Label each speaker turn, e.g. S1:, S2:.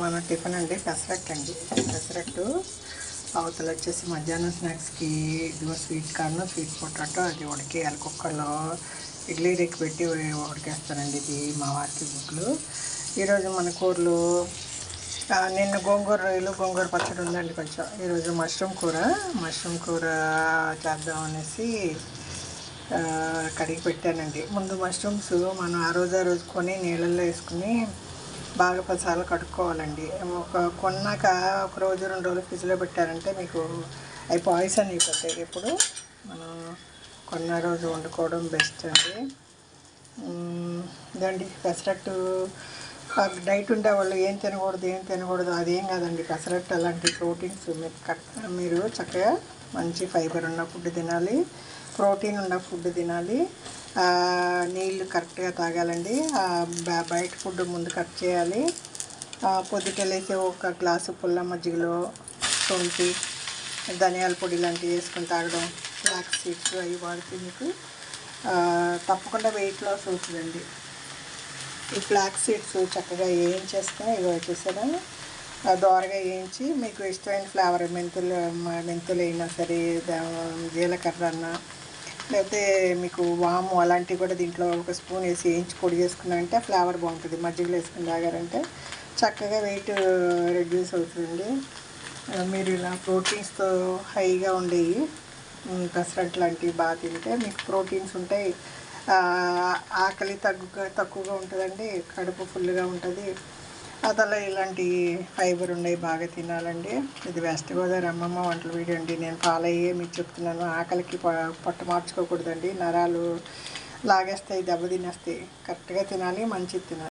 S1: మన టిఫిన్ అండి పెసరట్టు అండి. పెసరట్టు అవతల వచ్చేసి మధ్యాహ్నం స్నాక్స్కి ఇదిగో స్వీట్ కార్న్, స్వీట్ పొటాటో అది ఉడికేయాలి కుక్కర్లో. ఇడ్లీ రేకు పెట్టి ఉడికేస్తానండి. ఇది మా వారికి గుడ్లు. ఈరోజు మన కూరలు నిన్న గోంగూర రొయ్యలు, గోంగూర పచ్చడి ఉందండి కొంచెం. ఈరోజు మష్రూమ్ కూర చేద్దామనేసి కడిగి పెట్టానండి. ముందు మష్రూమ్స్ మనం ఆ రోజు కొని నీళ్ళల్లో వేసుకుని బాగా 10 సార్లు కడుక్కోవాలండి. కొన్నాక ఒక రోజు 2 రోజులు ఫ్రిడ్జ్లో పెట్టారంటే మీకు అవి పాయిజన్ అయిపోతాయి. ఎప్పుడు మనం కొన్న రోజు వండుకోవడం బెస్ట్ అండి. ఇదండి పెసరట్టు. డైట్ ఉండేవాళ్ళు ఏం తినకూడదు అదేం కాదండి. పెసరట్టు అలాంటి ప్రోటీన్స్ మీరు చక్కగా మంచి ఫైబర్ ఉన్న ఫుడ్ తినాలి, ప్రోటీన్ ఉన్న ఫుడ్ తినాలి, నీళ్ళు కరెక్ట్గా తాగాలండి. బయట ఫుడ్ ముందు కట్ చేయాలి. పొద్దుటలేసి ఒక గ్లాసు పుల్ల మజ్జిగలో శొంఠి, ధనియాల పొడి లాంటివి వేసుకొని తాగడం, ఫ్లాక్స్ సీడ్స్ అవి వాడితే మీకు తప్పకుండా వెయిట్ లాస్ అవుతుందండి. ఈ ఫ్లాక్స్ సీడ్స్ చక్కగా వేయించేస్తే ఇవి వచ్చేసారా దోరగా వేయించి మీకు ఇష్టమైన ఫ్లేవర్ మెంతులు అయినా సరే, జీలకర్ర అన్న, లేకపోతే మీకు వాము అలాంటివి కూడా దీంట్లో ఒక స్పూన్ వేసి వేయించి పొడి చేసుకున్నారంటే ఫ్లేవర్ బాగుంటుంది. మజ్జిగలో వేసుకుని తాగారంటే చక్కగా వెయిట్ రెడ్యూస్ అవుతుందండి. మీరు ఇలా ప్రోటీన్స్తో హైగా ఉండేవి పెసరట్టు లాంటివి బాగా తింటే మీకు ప్రోటీన్స్ ఉంటాయి. ఆకలి తక్కువగా ఉంటుందండి. కడుపు ఫుల్గా ఉంటుంది. అదలా ఇలాంటి ఫైబర్ ఉన్నాయి బాగా తినాలండి. ఇది వెస్ట్ గోదావరి అమ్మమ్మ వంటల వీడియో అండి. నేను ఫాలో అయ్యే మీకు చెప్తున్నాను. ఆకలికి పొట్ట మార్చుకోకూడదండి. నరాలు లాగేస్తాయి, దెబ్బ తినేస్తాయి. కరెక్ట్గా తినాలి, మంచిది తినాలి.